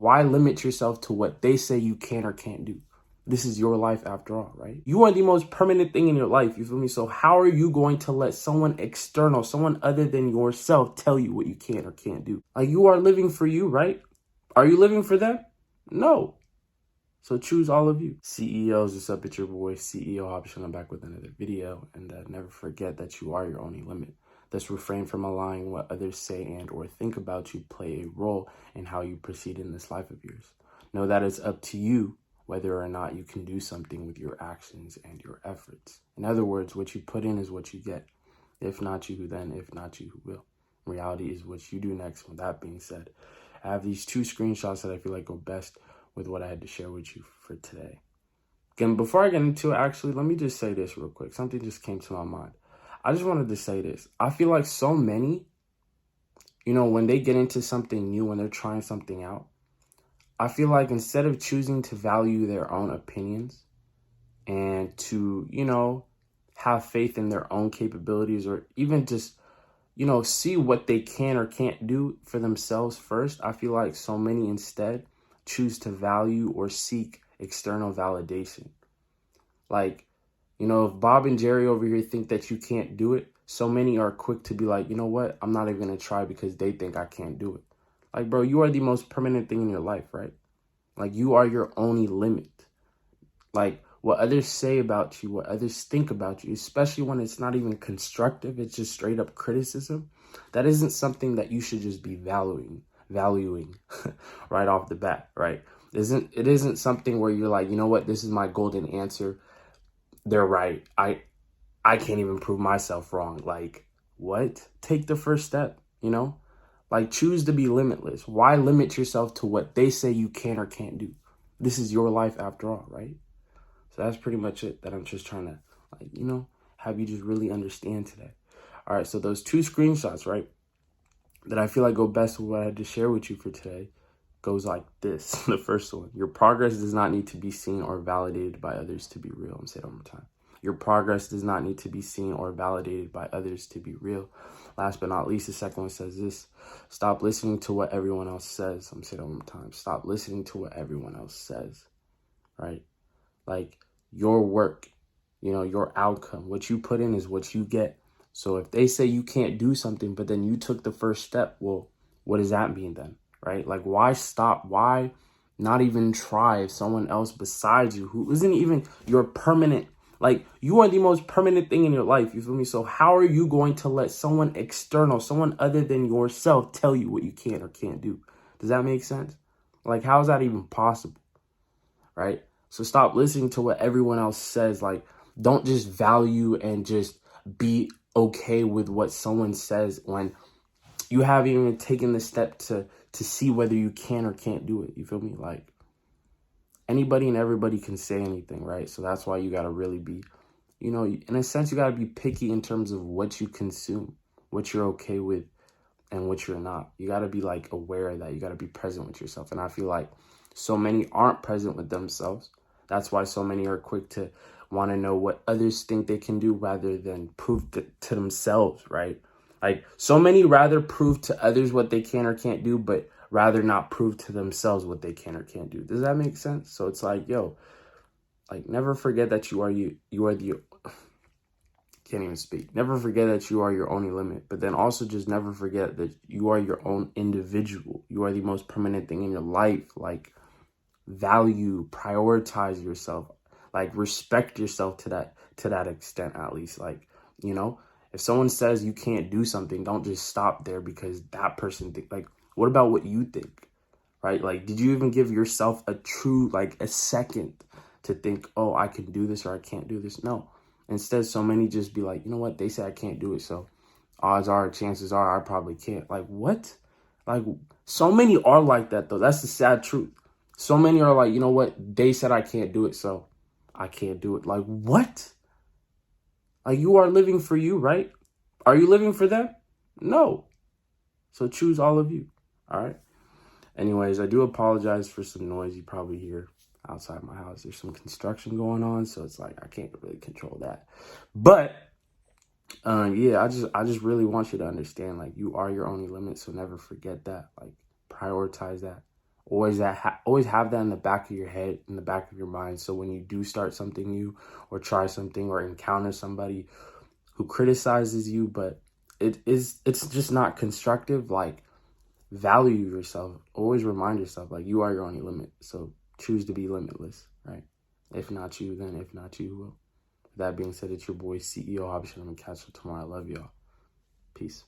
Why limit yourself to what they say you can or can't do? This is your life after all, right? You are the most permanent thing in your life, you feel me? So how are you going to let someone external, someone other than yourself tell you what you can or can't do? Like, you are living for you, right? Are you living for them? No. So choose all of you. CEOs, what's up? It's your boy, CEO Option. I'm back with another video. And never forget that you are your only limit. Thus refrain from allowing what others say and or think about you play a role in how you proceed in this life of yours. Know that it's up to you whether or not you can do something with your actions and your efforts. In other words, what you put in is what you get. If not you, who then? If not you, who will? Reality is what you do next. With that being said, I have these two screenshots that I feel like go best with what I had to share with you for today. Again, before I get into it, actually, let me just say this real quick. Something just came to my mind. I just wanted to say this. I feel like so many, when they get into something new, when they're trying something out, I feel like instead of choosing to value their own opinions and to, have faith in their own capabilities, or even just, see what they can or can't do for themselves first, I feel like so many instead choose to value or seek external validation. Like, if Bob and Jerry over here think that you can't do it, so many are quick to be like, you know what? I'm not even going to try because they think I can't do it. Like, bro, you are the most permanent thing in your life, right? Like, you are your only limit. Like, what others say about you, what others think about you, especially when it's not even constructive, it's just straight up criticism. That isn't something that you should just be valuing right off the bat, right? It isn't something where you're like, you know what, this is my golden answer. They're right. I can't even prove myself wrong. Like, what? Take the first step, Like, choose to be limitless. Why limit yourself to what they say you can or can't do? This is your life after all, right? So that's pretty much it that I'm just trying to, have you just really understand today. All right, so those two screenshots, right, that I feel like go best with what I had to share with you for today goes like this. The first one: your progress does not need to be seen or validated by others to be real. I'm saying it one more time. Your progress does not need to be seen or validated by others to be real. Last but not least, the second one says this: stop listening to what everyone else says. I'm saying it one more time. Stop listening to what everyone else says, right? Like, your work, your outcome, what you put in is what you get. So if they say you can't do something, but then you took the first step, well, what does that mean then, right? Like, why stop? Why not even try if someone else besides you, who isn't even your permanent, like, you are the most permanent thing in your life, you feel me? So how are you going to let someone external, someone other than yourself tell you what you can or can't do? Does that make sense? Like, how is that even possible, right? So stop listening to what everyone else says. Like, don't just value and just be okay with what someone says when you haven't even taken the step to see whether you can or can't do it. You feel me? Like, anybody and everybody can say anything, right? So that's why you got to really be, in a sense, you got to be picky in terms of what you consume, what you're okay with and what you're not. You got to be like aware of that. You got to be present with yourself. And I feel like so many aren't present with themselves. That's why so many are quick to want to know what others think they can do rather than prove to themselves, right? Like, so many rather prove to others what they can or can't do, but rather not prove to themselves what they can or can't do. Does that make sense? So it's like, yo, like, never forget that you are the can't even speak. Never forget that you are your only limit, but then also just never forget that you are your own individual. You are the most permanent thing in your life. Like, value, prioritize yourself, like, respect yourself to that extent, at least. Like, if someone says you can't do something, don't just stop there because that person think. Like, what about what you think, right? Like, did you even give yourself a true, like, a second to think, oh, I can do this or I can't do this? No. Instead, so many just be like, you know what, they say I can't do it, so odds are, chances are, I probably can't. Like, what? Like, so many are like that, though. That's the sad truth. So many are like, you know what, they said I can't do it, so I can't do it. Like, what? Like, you are living for you, right? Are you living for them? No. So choose all of you, all right? Anyways, I do apologize for some noise you probably hear outside my house. There's some construction going on, so it's like I can't really control that. But yeah, I just really want you to understand, like, you are your only limit, so never forget that. Like, prioritize that. Always have that in the back of your head, in the back of your mind. So when you do start something new or try something or encounter somebody who criticizes you, but it's just not constructive, like, value yourself. Always remind yourself, like, you are your only limit. So choose to be limitless, right? If not you, then if not you, who will? That being said, it's your boy CEO Habshan. I'm gonna catch you tomorrow. I love y'all. Peace.